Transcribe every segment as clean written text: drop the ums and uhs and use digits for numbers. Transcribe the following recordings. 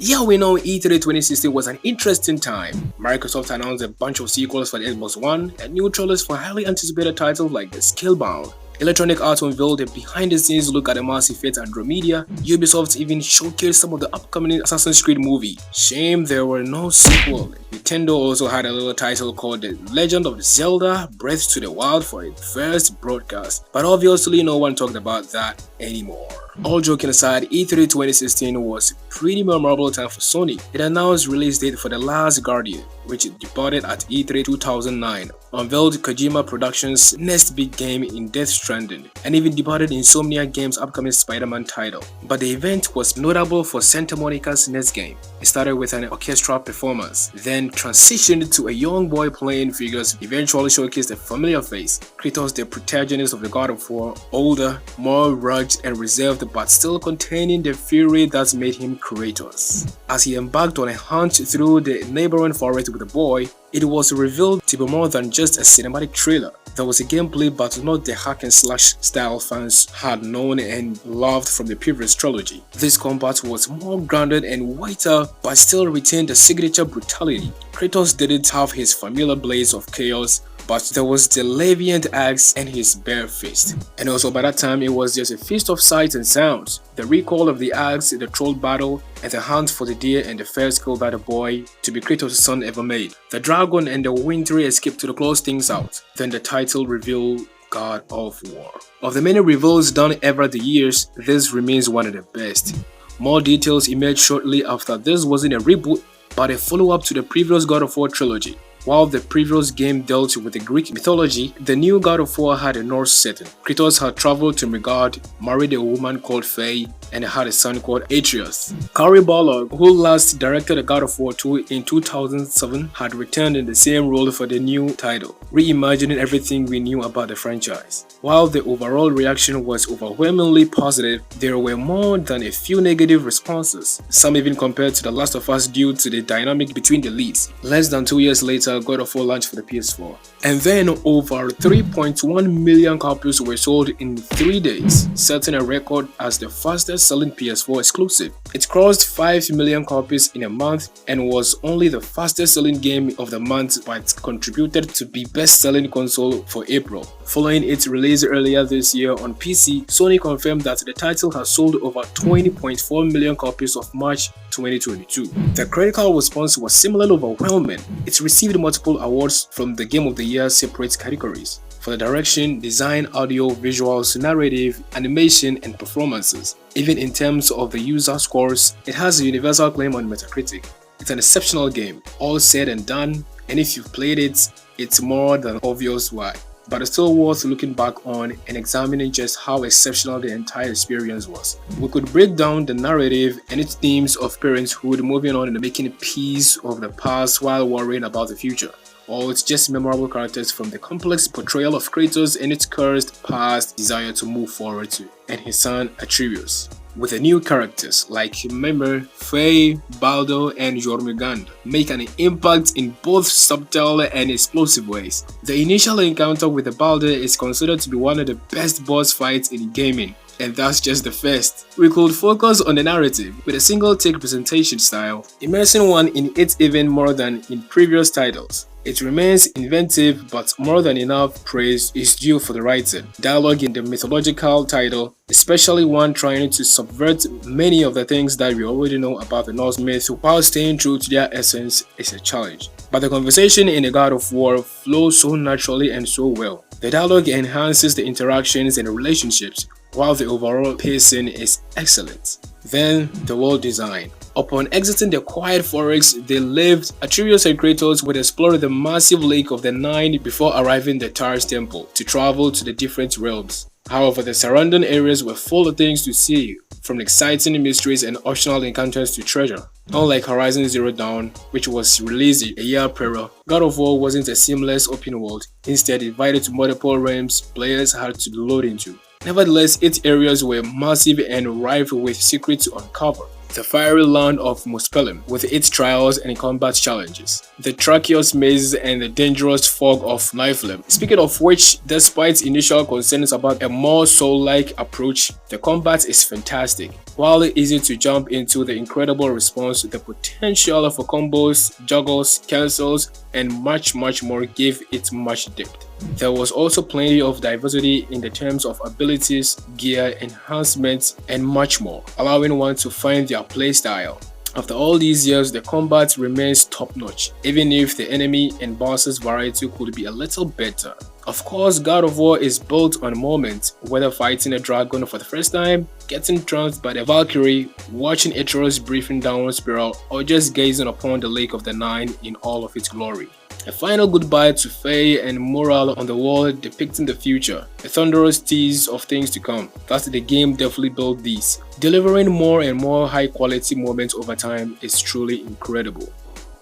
Yeah, we know E3 2016 was an interesting time. Microsoft announced a bunch of sequels for the Xbox One and new trailers for highly anticipated titles like The Scalebound. Electronic Arts unveiled a behind-the-scenes look at the Mass Effect Andromeda. Ubisoft even showcased some of the upcoming Assassin's Creed movie. Shame there were no sequels. Nintendo also had a little title called The Legend of Zelda: Breath to the Wild for its first broadcast, but obviously no one talked about that anymore. All joking aside, E3 2016 was a pretty memorable time for Sony. It announced release date for The Last Guardian, which it debuted at E3 2009, unveiled Kojima Productions' next big game in Death Stranding, and even debuted Insomniac Games' upcoming Spider-Man title. But the event was notable for Santa Monica's next game. It started with an orchestral performance, then transitioned to a young boy playing figures, eventually showcased a familiar face, Kratos, the protagonist of the God of War, older, more rugged and reserved, but still containing the fury that made him Kratos. As he embarked on a hunt through the neighboring forest with the boy, it was revealed to be more than just a cinematic trailer. There was a gameplay, but not the hack and slash style fans had known and loved from the previous trilogy. This combat was more grounded and weightier, but still retained the signature brutality. Kratos didn't have his familiar blades of chaos, but there was the Leviant axe and his bare fist. And also by that time it was just a feast of sights and sounds. The recall of the axe, the troll battle, and the hunt for the deer, and the first kill by the boy to be Kratos' son ever made. The dragon and the wintry escape to close things out. Then the title reveal, God of War. Of the many reveals done over the years, this remains one of the best. More details emerged shortly after. This wasn't a reboot, but a follow-up to the previous God of War trilogy. While the previous game dealt with the Greek mythology, the new God of War had a Norse setting. Kratos had traveled to Midgard, married a woman called Faye, and had a son called Atreus. Kari Barlog, who last directed the God of War 2 in 2007, had returned in the same role for the new title, reimagining everything we knew about the franchise. While the overall reaction was overwhelmingly positive, there were more than a few negative responses, some even compared to The Last of Us due to the dynamic between the leads. Less than 2 years later, God of War launched for the PS4. And then over 3.1 million copies were sold in 3 days, setting a record as the fastest selling PS4 exclusive. It crossed 5 million copies in a month and was only the fastest selling game of the month, but contributed to be best selling console for April. Following its release earlier this year on PC, Sony confirmed that the title has sold over 20.4 million copies of March 2022. The critical response was similarly overwhelming. It received multiple awards from the Game of the Year separate categories for the direction, design, audio, visuals, narrative, animation, and performances. Even in terms of the user scores, it has a universal acclaim on Metacritic. It's an exceptional game, all said and done, and if you've played it, it's more than obvious why. But it's still worth looking back on and examining just how exceptional the entire experience was. We could break down the narrative and its themes of parenthood, moving on and making peace of the past while worrying about the future. Or it's just memorable characters from the complex portrayal of Kratos and its cursed past desire to move forward to, and his son Atreus. With the new characters like Mimir, Faye, Baldo, and Jormungand make an impact in both subtle and explosive ways. The initial encounter with the Baldo is considered to be one of the best boss fights in gaming. And that's just the first. We could focus on the narrative with a single-take presentation style, immersing one in it even more than in previous titles. It remains inventive, but more than enough praise is due for the writing. Dialogue in the mythological title, especially one trying to subvert many of the things that we already know about the Norse myth while staying true to their essence, is a challenge. But the conversation in the God of War flows so naturally and so well. The dialogue enhances the interactions and the relationships, while the overall pacing is excellent. Then, the world design. Upon exiting the quiet forest they lived, Atreus and Kratos would explore the massive lake of the Nine before arriving at Tyr's temple to travel to the different realms. However, the surrounding areas were full of things to see, from exciting mysteries and optional encounters to treasure. Unlike Horizon Zero Dawn, which was released a year prior, God of War wasn't a seamless open world. Instead, divided to multiple realms players had to load into. Nevertheless, its areas were massive and rife with secrets to uncover. The fiery land of Muspelheim, with its trials and combat challenges, the treacherous mazes and the dangerous fog of Niflheim. Speaking of which, despite initial concerns about a more soul-like approach, the combat is fantastic. While easy to jump into, the incredible response, the potential for combos, juggles, cancels, and much more gave it much depth. There was also plenty of diversity in the terms of abilities, gear, enhancements, and much more, allowing one to find their playstyle. After all these years, the combat remains top-notch, even if the enemy and bosses variety could be a little better. Of course, God of War is built on moments, whether fighting a dragon for the first time, getting trounced by the Valkyrie, watching Atreus breathing downward spiral, or just gazing upon the Lake of the Nine in all of its glory. A final goodbye to Faye and morale on the wall depicting the future, a thunderous tease of things to come. Thus, the game definitely built these. Delivering more and more high quality moments over time is truly incredible.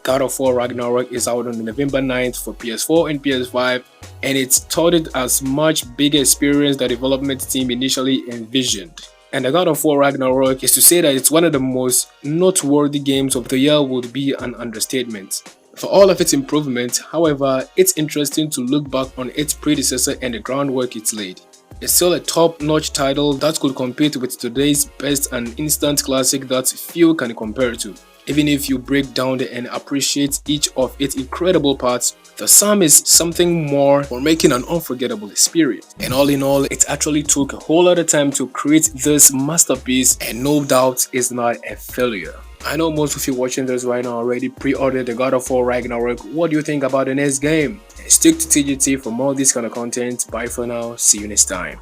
God of War Ragnarok is out on November 9th for PS4 and PS5, and it's touted as much bigger experience the development team initially envisioned. And the God of War Ragnarok, is to say that it's one of the most noteworthy games of the year would be an understatement. For all of its improvements, however, it's interesting to look back on its predecessor and the groundwork it's laid. It's still a top-notch title that could compete with today's best and instant classic that few can compare to. Even if you break down and appreciate each of its incredible parts, the sum is something more for making an unforgettable experience. And all in all, it actually took a whole lot of time to create this masterpiece, and no doubt it's not a failure. I know most of you watching this right now already pre-ordered the God of War Ragnarok. What do you think about the next game? And stick to TGT for more of this kind of content. Bye for now, see you next time.